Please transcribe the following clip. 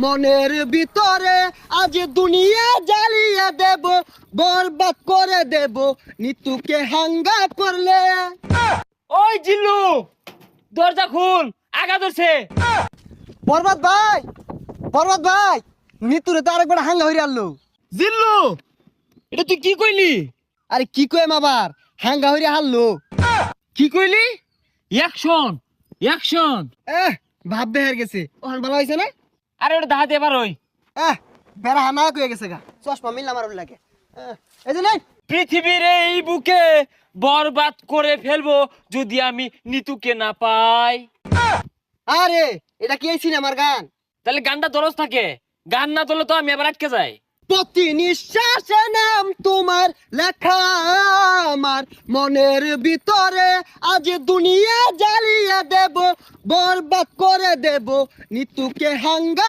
মনের ভিতরে আজ দুনিয়া জ্বালিয়ে দেব, বরবাদ করে দেব নিতুকে হাঙ্গা করলে। ওই জিল্লু, দরজা খুল, আগা ধরছে। বরবাদ ভাই, বরবাদ ভাই, নিতুরে তো আরেকবার হাঙ্গা হইরে আনলো। জিল্লু, এটা তুই কি কইলি? আরে কি কইম আবার, হাঙ্গা হইরে হারলো। কি কইলি? Action, action. ভাব বেহার গেছে, ওখান ভালো হয়েছে না? আরে ওটা দাহাতে এবার ওই বেড়া হানা কয়ে গেছে গা, চশমা মিললাম আর লাগে। এই যে নাই, পৃথিবীর এই বুকে বরবাদ করে ফেলবো যদি আমি নিতুকে না পাই। আরে এটা কি এই সিনেমার গান? তাহলে গানটা দরজ থাকে, গান না তোলে তো আমি এবার আটকে যাই। প্রতি নিঃশ্বাসে নাম তোমার লেখা, আমার মনের ভিতরে আজ দুনিয়া জ্বালিয়ে দেব, বরবাদ করে দেব নিতুকে হাঙ্গা।